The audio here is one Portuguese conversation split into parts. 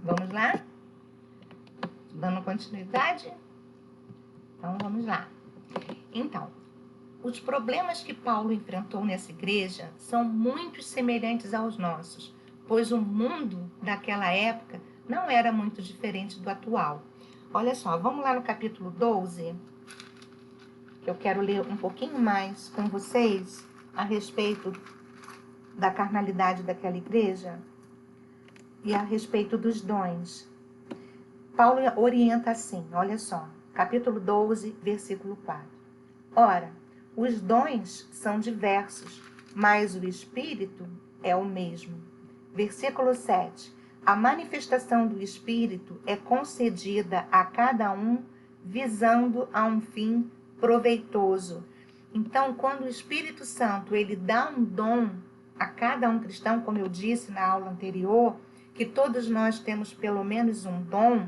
Vamos lá? Dando continuidade? Então, vamos lá. Então, os problemas que Paulo enfrentou nessa igreja são muito semelhantes aos nossos, pois o mundo daquela época não era muito diferente do atual. Olha só, vamos lá no capítulo 12, que eu quero ler um pouquinho mais com vocês a respeito da carnalidade daquela igreja e a respeito dos dons. Paulo orienta assim, olha só, capítulo 12, versículo 4. Ora, os dons são diversos, mas o Espírito é o mesmo. Versículo 7. A manifestação do Espírito é concedida a cada um visando a um fim proveitoso. Então, quando o Espírito Santo ele dá um dom a cada um cristão, como eu disse na aula anterior, que todos nós temos pelo menos um dom,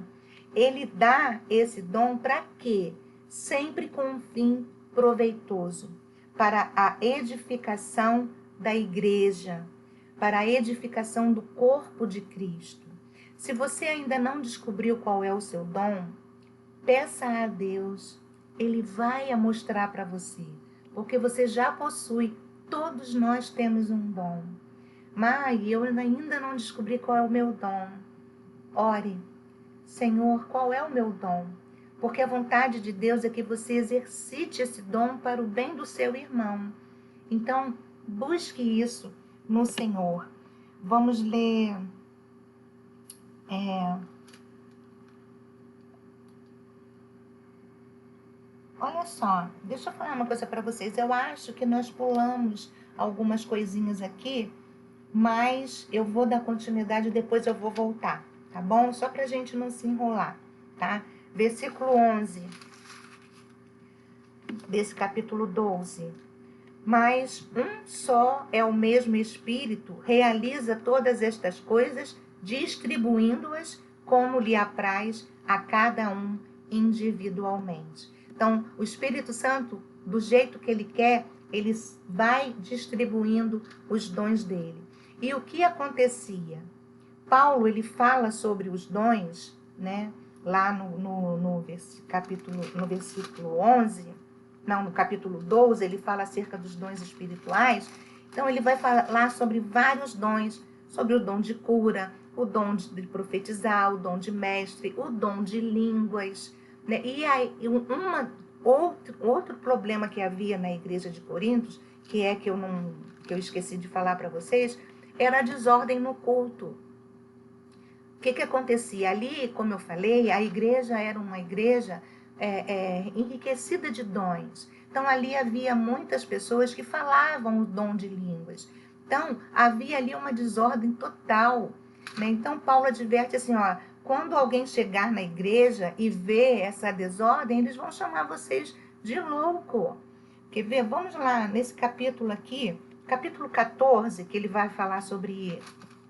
ele dá esse dom para quê? Sempre com um fim proveitoso, para a edificação da igreja, para a edificação do corpo de Cristo. Se você ainda não descobriu qual é o seu dom, peça a Deus, Ele vai mostrar para você, porque você já possui, todos nós temos um dom. Mas eu ainda não descobri qual é o meu dom. Ore, Senhor, qual é o meu dom? Porque a vontade de Deus é que você exercite esse dom para o bem do seu irmão. Então, busque isso no Senhor. Vamos ler... Olha só, deixa eu falar uma coisa para vocês. Eu acho que nós pulamos algumas coisinhas aqui, mas eu vou dar continuidade e depois eu vou voltar, tá bom? Só para a gente não se enrolar, tá? Versículo 11 desse capítulo 12. Mas um só é o mesmo Espírito, realiza todas estas coisas, distribuindo-as como lhe apraz a cada um individualmente. Então, o Espírito Santo, do jeito que ele quer, ele vai distribuindo os dons dele. E o que acontecia? Paulo, ele fala sobre os dons, né? Lá no versículo 11, não, no capítulo 12, ele fala acerca dos dons espirituais. Então, ele vai falar sobre vários dons, sobre o dom de cura, o dom de profetizar, o dom de mestre, o dom de línguas, né? E aí, outro problema que havia na igreja de Corinto, que eu esqueci de falar para vocês, era a desordem no culto. O que acontecia? Ali, como eu falei, a igreja era uma igreja enriquecida de dons. Então, ali havia muitas pessoas que falavam o dom de línguas. Então, havia ali uma desordem total, né? Então, Paulo adverte assim, ó, quando alguém chegar na igreja e ver essa desordem, eles vão chamar vocês de louco. Quer ver? Vamos lá, nesse capítulo aqui, capítulo 14, que ele vai falar sobre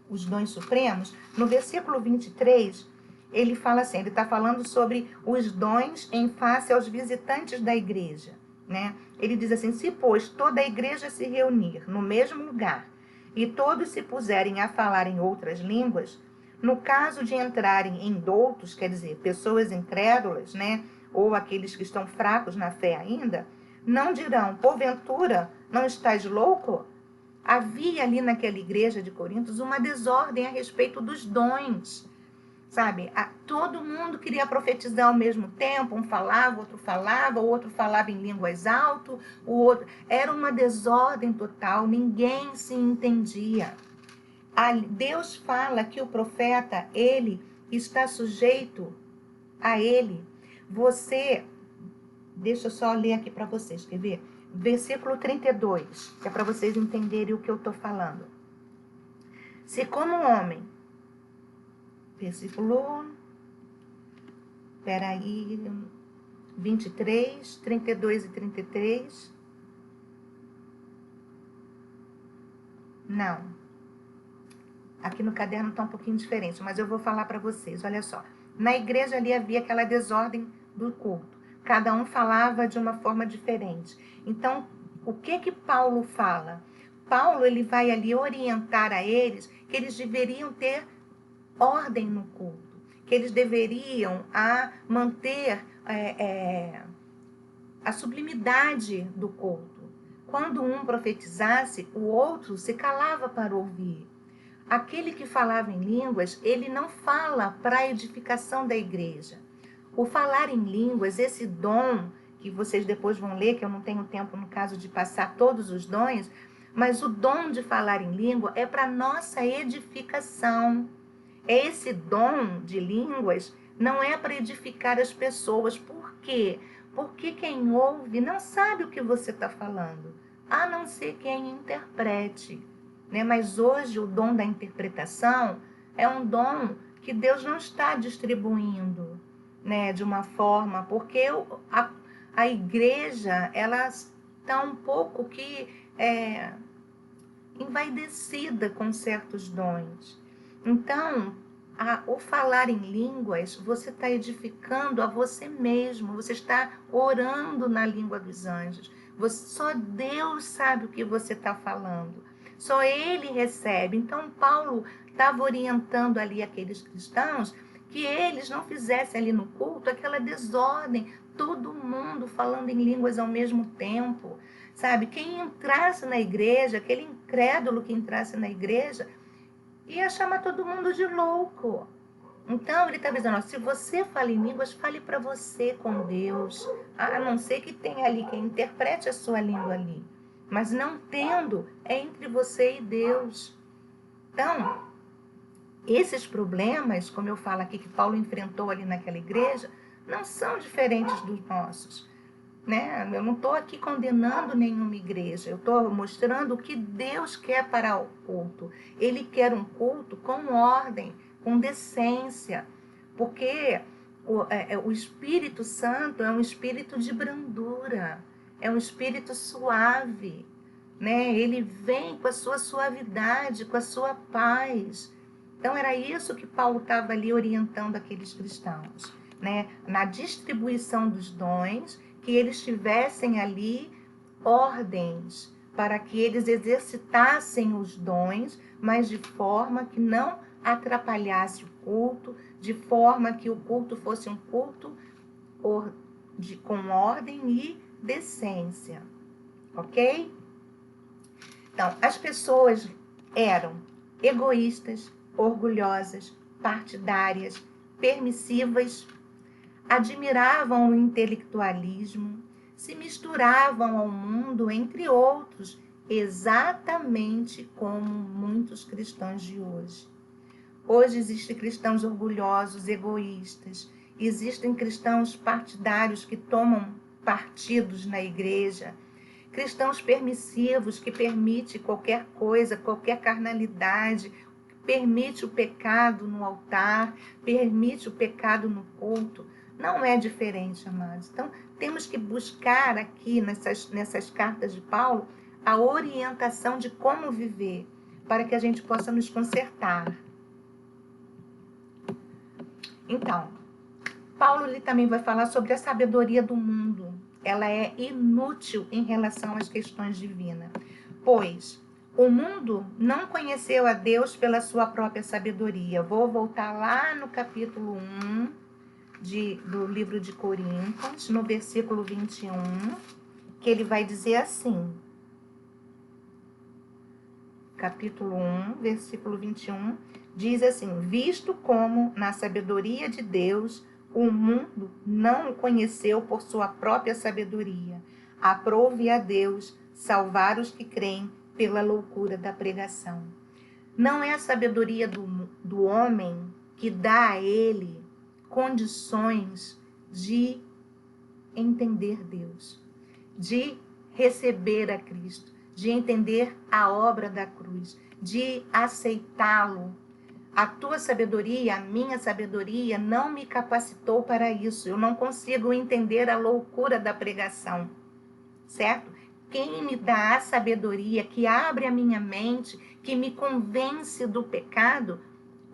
os dons supremos, no versículo 23, ele fala assim, ele está falando sobre os dons em face aos visitantes da igreja, né? Ele diz assim, se pois toda a igreja se reunir no mesmo lugar e todos se puserem a falar em outras línguas, no caso de entrarem em doutos, quer dizer, pessoas incrédulas, né? Ou aqueles que estão fracos na fé ainda, não dirão, porventura, não estás louco? Havia ali naquela igreja de Corinto uma desordem a respeito dos dons, sabe? Todo mundo queria profetizar ao mesmo tempo, um falava, o outro falava em línguas alto, o outro... Era uma desordem total, ninguém se entendia. Deus fala que o profeta, ele está sujeito a ele. Deixa eu só ler aqui para vocês, quer ver? Versículo 32, que é para vocês entenderem o que eu estou falando. Se como homem, versículo, 23, 32 e 33, não, aqui no caderno está um pouquinho diferente, mas eu vou falar para vocês, olha só. Na igreja ali havia aquela desordem do culto, cada um falava de uma forma diferente. Então, o que Paulo fala? Paulo, ele vai ali orientar a eles que eles deveriam ter ordem no culto, que eles deveriam manter a sublimidade do culto. Quando um profetizasse, o outro se calava para ouvir. Aquele que falava em línguas, ele não fala para a edificação da igreja. O falar em línguas, esse dom, que vocês depois vão ler, que eu não tenho tempo no caso de passar todos os dons, mas o dom de falar em língua é para nossa edificação. Esse dom de línguas não é para edificar as pessoas. Por quê? Porque quem ouve não sabe o que você está falando, a não ser quem interprete. Né? Mas hoje o dom da interpretação é um dom que Deus não está distribuindo, né, de uma forma, porque a igreja ela está um pouco que envaidecida com certos dons. Então, o falar em línguas, você está edificando a você mesmo, você está orando na língua dos anjos. Só Deus sabe o que você está falando. Só Ele recebe. Então, Paulo estava orientando ali aqueles cristãos que eles não fizessem ali no culto aquela desordem, todo mundo falando em línguas ao mesmo tempo. Sabe, quem entrasse na igreja, aquele incrédulo que entrasse na igreja, ia chamar todo mundo de louco. Então, ele está dizendo, se você fala em línguas, fale para você com Deus, a não ser que tenha ali quem interprete a sua língua ali. Mas não tendo, é entre você e Deus. Então, esses problemas, como eu falo aqui, que Paulo enfrentou ali naquela igreja, não são diferentes dos nossos. Né? Eu não estou aqui condenando nenhuma igreja, eu estou mostrando o que Deus quer para o culto. Ele quer um culto com ordem, com decência, porque o Espírito Santo é um espírito de brandura, é um espírito suave, né? Ele vem com a sua suavidade, com a sua paz. Então era isso que Paulo estava ali orientando aqueles cristãos, né? Na distribuição dos dons, que eles tivessem ali ordens para que eles exercitassem os dons, mas de forma que não atrapalhasse o culto, de forma que o culto fosse um culto com ordem e decência, ok? Então, as pessoas eram egoístas, orgulhosas, partidárias, permissivas, admiravam o intelectualismo, se misturavam ao mundo, entre outros, exatamente como muitos cristãos de hoje. Hoje existem cristãos orgulhosos, egoístas, existem cristãos partidários que tomam partidos na igreja, cristãos permissivos que permitem qualquer coisa, qualquer carnalidade, permite o pecado no altar, permite o pecado no culto. Não é diferente, amados. Então, temos que buscar aqui nessas cartas de Paulo a orientação de como viver, para que a gente possa nos consertar. Então, Paulo ele também vai falar sobre a sabedoria do mundo. Ela é inútil em relação às questões divinas, pois o mundo não conheceu a Deus pela sua própria sabedoria. Vou voltar lá no capítulo 1 do livro de Coríntios, no versículo 21, que ele vai dizer assim. Capítulo 1, versículo 21, diz assim: visto como, na sabedoria de Deus, o mundo não o conheceu por sua própria sabedoria, aprove a Deus salvar os que creem pela loucura da pregação. Não é a sabedoria do homem que dá a ele condições de entender Deus, de receber a Cristo, de entender a obra da cruz, de aceitá-lo. A tua sabedoria, a minha sabedoria não me capacitou para isso. Eu não consigo entender a loucura da pregação, certo? Quem me dá a sabedoria, que abre a minha mente, que me convence do pecado,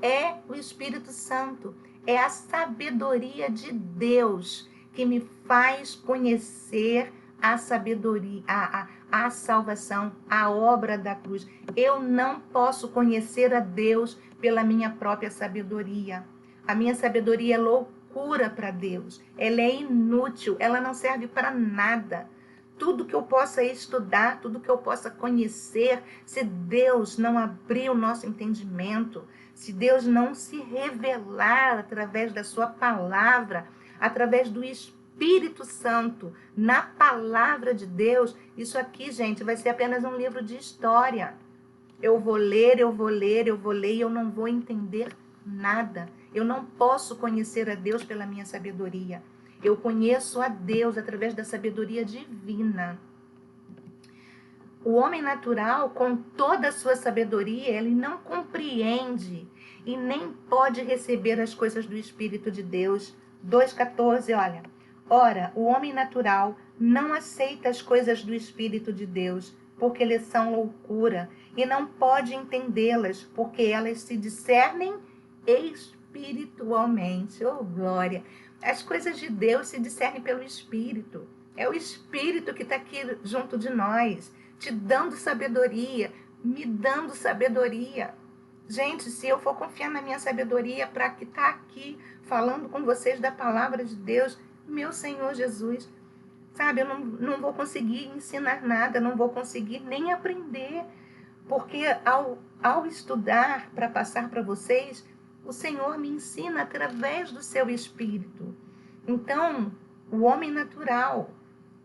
é o Espírito Santo. É a sabedoria de Deus que me faz conhecer a sabedoria, a salvação, a obra da cruz. Eu não posso conhecer a Deus pela minha própria sabedoria. A minha sabedoria é loucura para Deus. Ela é inútil, ela não serve para nada. Tudo que eu possa estudar, tudo que eu possa conhecer, se Deus não abrir o nosso entendimento, se Deus não se revelar através da sua palavra, através do Espírito Santo, na palavra de Deus, isso aqui, gente, vai ser apenas um livro de história. Eu vou ler, eu vou ler, eu vou ler e eu não vou entender nada. Eu não posso conhecer a Deus pela minha sabedoria. Eu conheço a Deus através da sabedoria divina. O homem natural, com toda a sua sabedoria, ele não compreende e nem pode receber as coisas do Espírito de Deus. 2,14, olha. Ora, o homem natural não aceita as coisas do Espírito de Deus, porque eles são loucura, e não pode entendê-las, porque elas se discernem espiritualmente. Oh, glória! As coisas de Deus se discernem pelo Espírito. É o Espírito que está aqui junto de nós, te dando sabedoria, me dando sabedoria. Gente, se eu for confiar na minha sabedoria para que está aqui falando com vocês da palavra de Deus, meu Senhor Jesus, sabe, eu não vou conseguir ensinar nada, não vou conseguir nem aprender, porque ao estudar para passar para vocês, o Senhor me ensina através do seu Espírito. Então, o homem natural,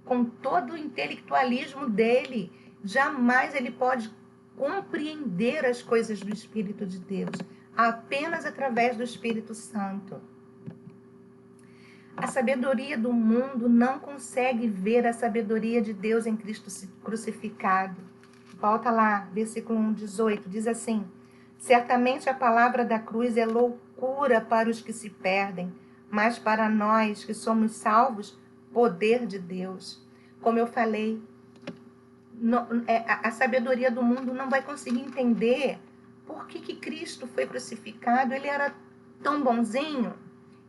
com todo o intelectualismo dele, jamais ele pode compreender as coisas do Espírito de Deus, apenas através do Espírito Santo. A sabedoria do mundo não consegue ver a sabedoria de Deus em Cristo crucificado. Volta lá, versículo 1:18, diz assim: certamente a palavra da cruz é loucura para os que se perdem, mas para nós que somos salvos, poder de Deus. Como eu falei, a sabedoria do mundo não vai conseguir entender por que Cristo foi crucificado. Ele era tão bonzinho,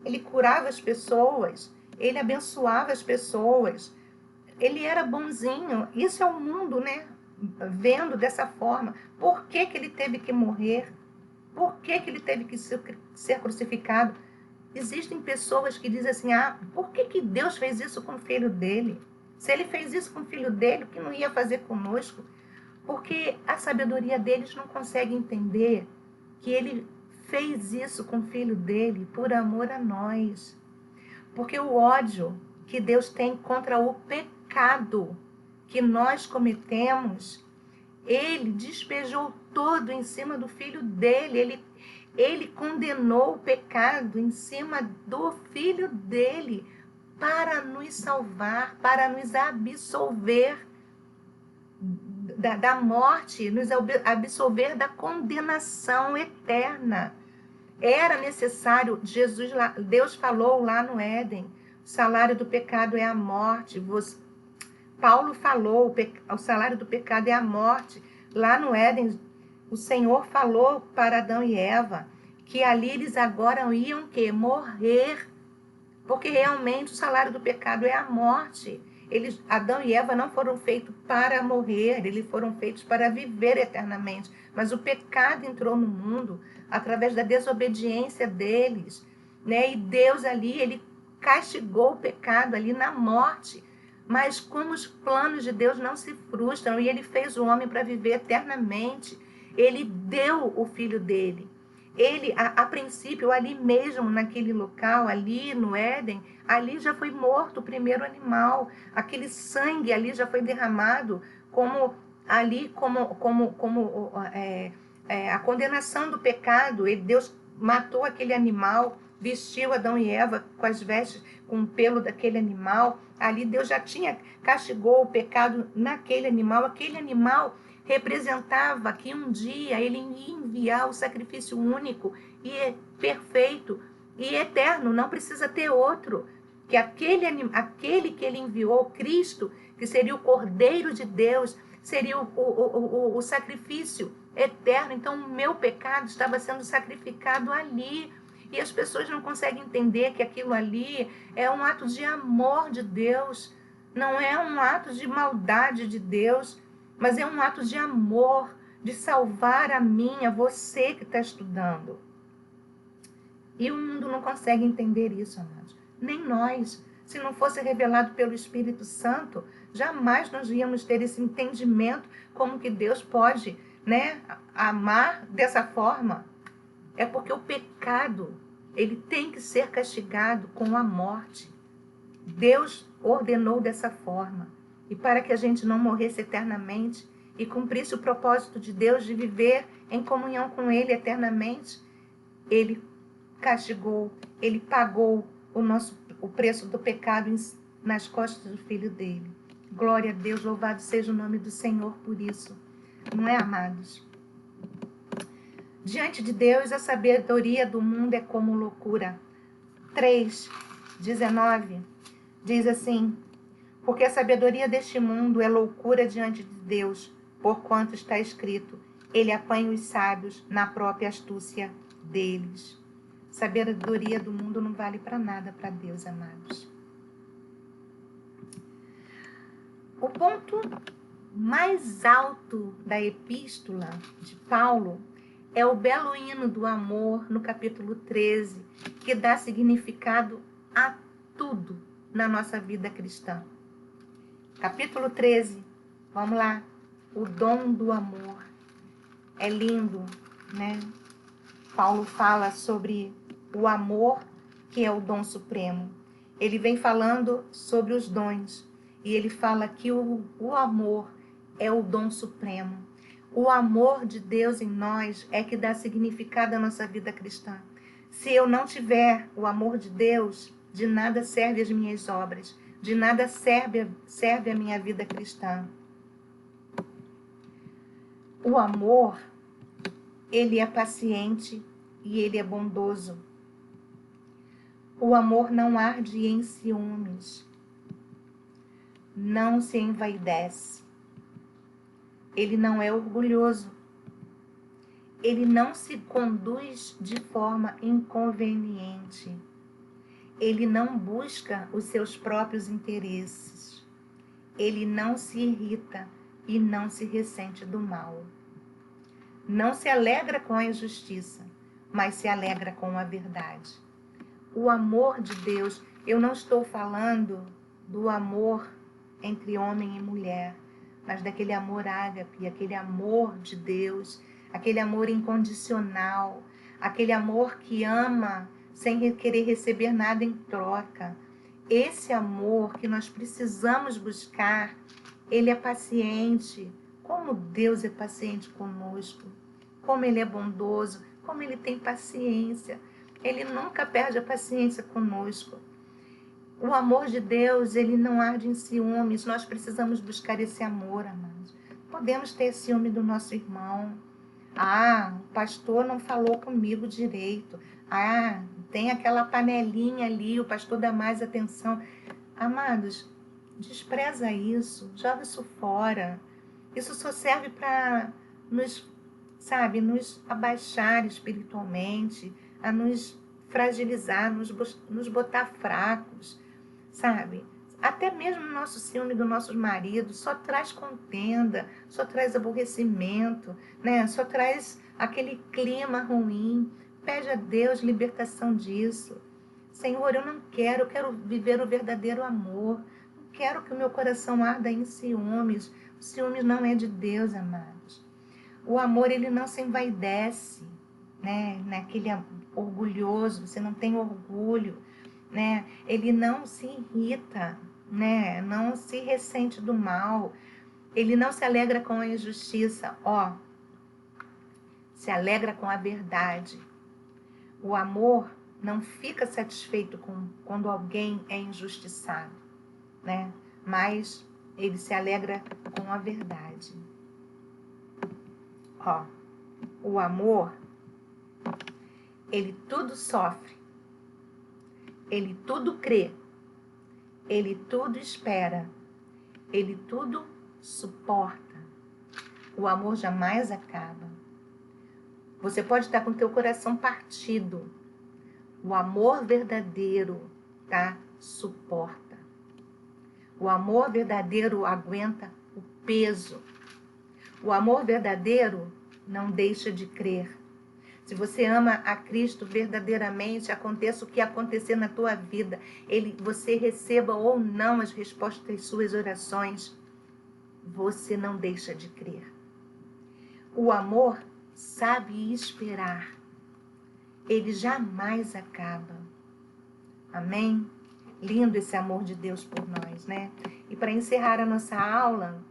ele curava as pessoas, ele abençoava as pessoas, ele era bonzinho. Isso é o mundo, né? Vendo dessa forma. Por que ele teve que morrer? Por que ele teve que ser crucificado? Existem pessoas que dizem assim, por que Deus fez isso com o filho dele? Se ele fez isso com o filho dele, o que não ia fazer conosco? Porque a sabedoria deles não consegue entender que ele fez isso com o filho dele por amor a nós. Porque o ódio que Deus tem contra o pecado que nós cometemos, ele despejou todo em cima do filho dele. Ele condenou o pecado em cima do filho dele para nos salvar, para nos absolver da morte, nos absolver da condenação eterna. Era necessário, Deus falou lá no Éden, o salário do pecado é a morte. Paulo falou, o salário do pecado é a morte. Lá no Éden, o Senhor falou para Adão e Eva que ali eles agora iam morrer, porque realmente o salário do pecado é a morte. Adão e Eva não foram feitos para morrer, eles foram feitos para viver eternamente. Mas o pecado entrou no mundo através da desobediência deles, né? E Deus ali, ele castigou o pecado ali na morte. Mas como os planos de Deus não se frustram, e ele fez o homem para viver eternamente, ele deu o filho dele. Ele, a princípio, ali mesmo, naquele local, ali no Éden, ali já foi morto o primeiro animal. Aquele sangue ali já foi derramado como a condenação do pecado. Deus matou aquele animal, vestiu Adão e Eva com as vestes, com o pelo daquele animal. Ali Deus já castigou o pecado naquele animal. Aquele animal representava que um dia ele ia enviar o sacrifício único e perfeito e eterno, não precisa ter outro. Que aquele que ele enviou, Cristo, que seria o Cordeiro de Deus, seria o sacrifício eterno. Então o meu pecado estava sendo sacrificado ali. E as pessoas não conseguem entender que aquilo ali é um ato de amor de Deus. Não é um ato de maldade de Deus, mas é um ato de amor, de salvar a mim, a você que está estudando. E o mundo não consegue entender isso, amados. Nem nós. Se não fosse revelado pelo Espírito Santo, jamais nós íamos ter esse entendimento como que Deus pode, né, amar dessa forma. É porque o pecado, ele tem que ser castigado com a morte. Deus ordenou dessa forma. E para que a gente não morresse eternamente e cumprisse o propósito de Deus de viver em comunhão com Ele eternamente, Ele castigou, Ele pagou o preço do pecado nas costas do Filho dele. Glória a Deus, louvado seja o nome do Senhor por isso. Não é, amados? Diante de Deus, a sabedoria do mundo é como loucura. 3:19 diz assim: porque a sabedoria deste mundo é loucura diante de Deus, porquanto está escrito, ele apanha os sábios na própria astúcia deles. Sabedoria do mundo não vale para nada para Deus, amados. O ponto mais alto da epístola de Paulo é o belo hino do amor no capítulo 13, que dá significado a tudo na nossa vida cristã. Capítulo 13, vamos lá. O dom do amor. É lindo, né? Paulo fala sobre o amor, que é o dom supremo. Ele vem falando sobre os dons. E ele fala que o amor é o dom supremo. O amor de Deus em nós é que dá significado à nossa vida cristã. Se eu não tiver o amor de Deus, de nada servem as minhas obras. De nada serve a minha vida cristã. O amor, ele é paciente e ele é bondoso. O amor não arde em ciúmes. Não se envaidece. Ele não é orgulhoso. Ele não se conduz de forma inconveniente. Ele não busca os seus próprios interesses. Ele não se irrita e não se ressente do mal. Não se alegra com a injustiça, mas se alegra com a verdade. O amor de Deus, eu não estou falando do amor entre homem e mulher, mas daquele amor ágape, aquele amor de Deus, aquele amor incondicional, aquele amor que ama sem querer receber nada em troca. Esse amor que nós precisamos buscar, ele é paciente. Como Deus é paciente conosco, como ele é bondoso, como ele tem paciência. Ele nunca perde a paciência conosco. O amor de Deus, ele não arde em ciúmes. Nós precisamos buscar esse amor, amados. Podemos ter ciúme do nosso irmão. Ah, o pastor não falou comigo direito. Ah, tem aquela panelinha ali, o pastor dá mais atenção. Amados, despreza isso, joga isso fora. Isso só serve para nos abaixar espiritualmente, a nos fragilizar, nos botar fracos, sabe? Até mesmo o nosso ciúme dos nossos maridos só traz contenda, só traz aborrecimento, né? Só traz aquele clima ruim. Pede a Deus libertação disso. Senhor, eu quero viver o verdadeiro amor. Não quero que o meu coração arda em ciúmes. O ciúmes não é de Deus, amados. O amor, ele não se envaidece, né? Naquele orgulhoso, você não tem orgulho, né? Ele não se irrita, né? Não se ressente do mal. Ele não se alegra com a injustiça, se alegra com a verdade. O amor não fica satisfeito quando alguém é injustiçado, né? Mas ele se alegra com a verdade. O amor, ele tudo sofre, ele tudo crê, ele tudo espera, ele tudo suporta. O amor jamais acaba. Você pode estar com o teu coração partido. O amor verdadeiro, tá? Suporta. O amor verdadeiro aguenta o peso. O amor verdadeiro não deixa de crer. Se você ama a Cristo verdadeiramente, aconteça o que acontecer na tua vida, você receba ou não as respostas às suas orações, você não deixa de crer. O amor sabe esperar. Ele jamais acaba. Amém? Lindo esse amor de Deus por nós, né? E para encerrar a nossa aula,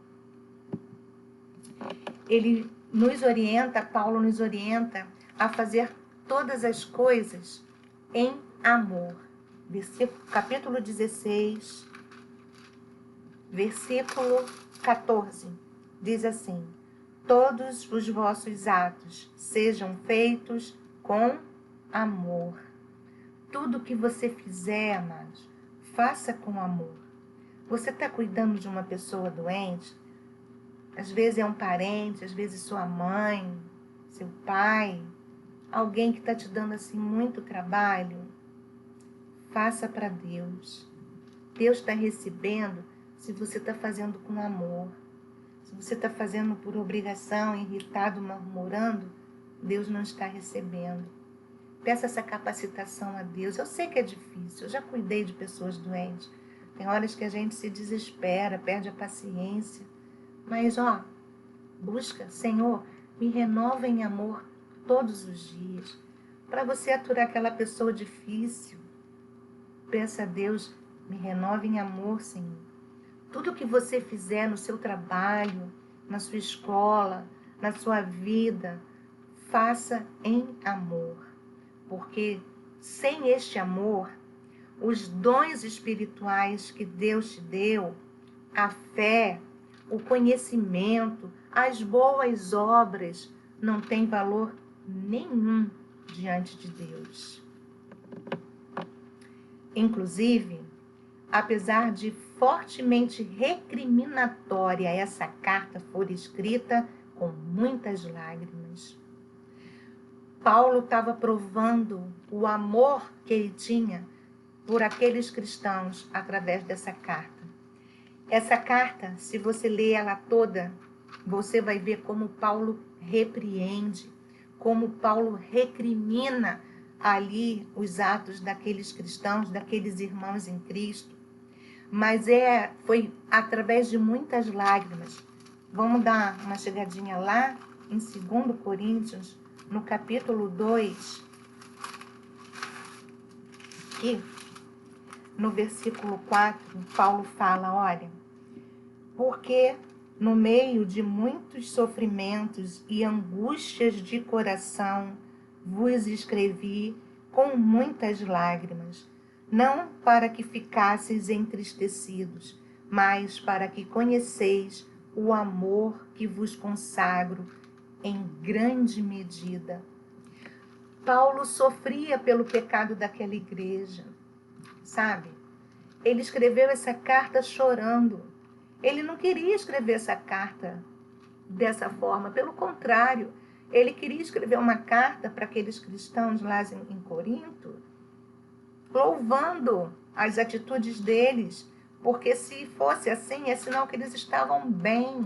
Paulo nos orienta a fazer todas as coisas em amor. Capítulo 16, versículo 14, diz assim: todos os vossos atos sejam feitos com amor. Tudo que você fizer, amados, faça com amor. Você está cuidando de uma pessoa doente? Às vezes é um parente, às vezes sua mãe, seu pai, alguém que está te dando assim muito trabalho. Faça para Deus. Deus está recebendo se você está fazendo com amor. Se você está fazendo por obrigação, irritado, murmurando, Deus não está recebendo. Peça essa capacitação a Deus. Eu sei que é difícil, eu já cuidei de pessoas doentes. Tem horas que a gente se desespera, perde a paciência. Mas, busca, Senhor, me renova em amor todos os dias. Para você aturar aquela pessoa difícil, peça a Deus, me renova em amor, Senhor. Tudo que você fizer no seu trabalho, na sua escola, na sua vida, faça em amor. Porque sem este amor, os dons espirituais que Deus te deu, a fé, o conhecimento, as boas obras, não têm valor nenhum diante de Deus. Inclusive, apesar de fortemente recriminatória essa carta for escrita com muitas lágrimas, Paulo estava provando o amor que ele tinha por aqueles cristãos através dessa carta. Essa carta, se você ler ela toda, você vai ver como Paulo repreende, como Paulo recrimina ali os atos daqueles cristãos, daqueles irmãos em Cristo. Mas foi através de muitas lágrimas. Vamos dar uma chegadinha lá em 2 Coríntios, no capítulo 2, aqui, no versículo 4, Paulo fala, olha, porque no meio de muitos sofrimentos e angústias de coração vos escrevi com muitas lágrimas, não para que ficasseis entristecidos, mas para que conheceis o amor que vos consagro em grande medida. Paulo sofria pelo pecado daquela igreja, sabe? Ele escreveu essa carta chorando. Ele não queria escrever essa carta dessa forma, pelo contrário, ele queria escrever uma carta para aqueles cristãos lá em Corinto, louvando as atitudes deles, porque se fosse assim, é sinal que eles estavam bem,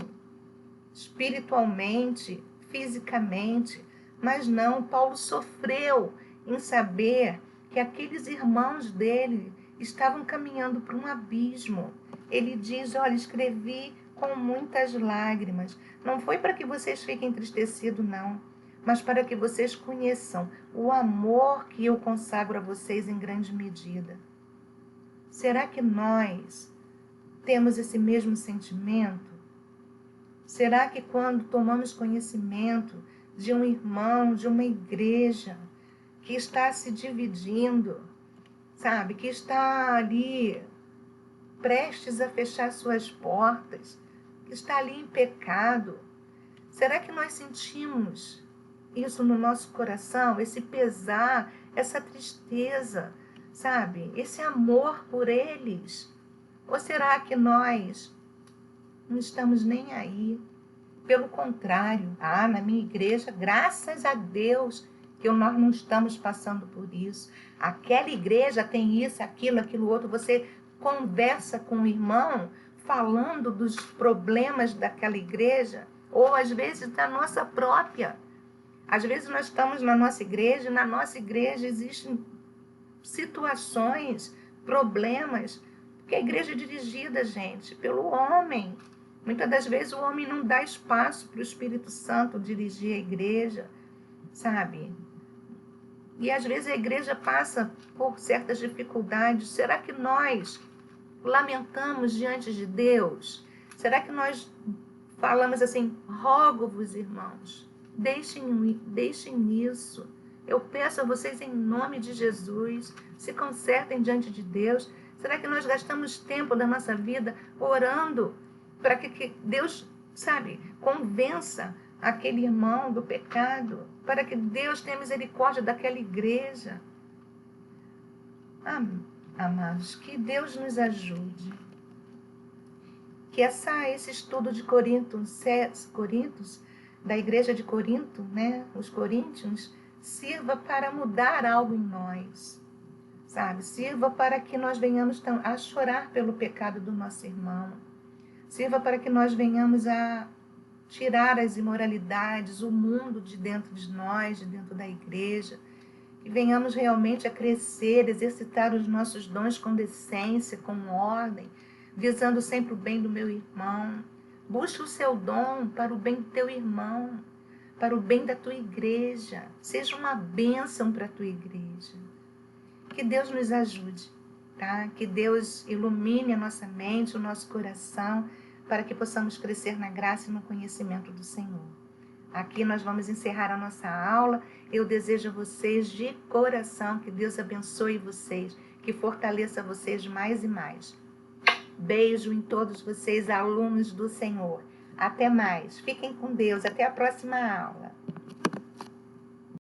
espiritualmente, fisicamente. Mas não, Paulo sofreu em saber que aqueles irmãos dele estavam caminhando para um abismo. Ele diz, olha, escrevi com muitas lágrimas. Não foi para que vocês fiquem entristecidos, não, mas para que vocês conheçam o amor que eu consagro a vocês em grande medida. Será que nós temos esse mesmo sentimento? Será que quando tomamos conhecimento de um irmão, de uma igreja que está se dividindo, sabe, que está ali prestes a fechar suas portas, que está ali em pecado, será que nós sentimos isso no nosso coração, esse pesar, essa tristeza, sabe, esse amor por eles? Ou será que nós não estamos nem aí? Pelo contrário, na minha igreja, graças a Deus que nós não estamos passando por isso. Aquela igreja tem isso, aquilo outro. Você conversa com o irmão, falando dos problemas daquela igreja, ou às vezes da nossa própria. Às vezes nós estamos na nossa igreja, e na nossa igreja existem situações, problemas, porque a igreja é dirigida, gente, pelo homem. Muitas das vezes o homem não dá espaço para o Espírito Santo dirigir a igreja, sabe? E às vezes a igreja passa por certas dificuldades. Será que nós lamentamos diante de Deus? Será que nós falamos assim, rogo-vos, irmãos, deixem isso. Eu peço a vocês em nome de Jesus, se consertem diante de Deus. Será que nós gastamos tempo da nossa vida orando para que Deus, sabe, convença aquele irmão do pecado, para que Deus tenha misericórdia daquela igreja? Amados, que Deus nos ajude. Que esse estudo de Coríntios, da igreja de Corinto, né, os coríntios, sirva para mudar algo em nós, sabe? Sirva para que nós venhamos a chorar pelo pecado do nosso irmão. Sirva para que nós venhamos a tirar as imoralidades, o mundo de dentro de nós, de dentro da igreja. Que venhamos realmente a crescer, exercitar os nossos dons com decência, com ordem, visando sempre o bem do meu irmão. Busque o seu dom para o bem do teu irmão, para o bem da tua igreja. Seja uma bênção para a tua igreja. Que Deus nos ajude, tá? Que Deus ilumine a nossa mente, o nosso coração, para que possamos crescer na graça e no conhecimento do Senhor. Aqui nós vamos encerrar a nossa aula. Eu desejo a vocês de coração que Deus abençoe vocês, que fortaleça vocês mais e mais. Beijo em todos vocês, alunos do Senhor. Até mais. Fiquem com Deus. Até a próxima aula.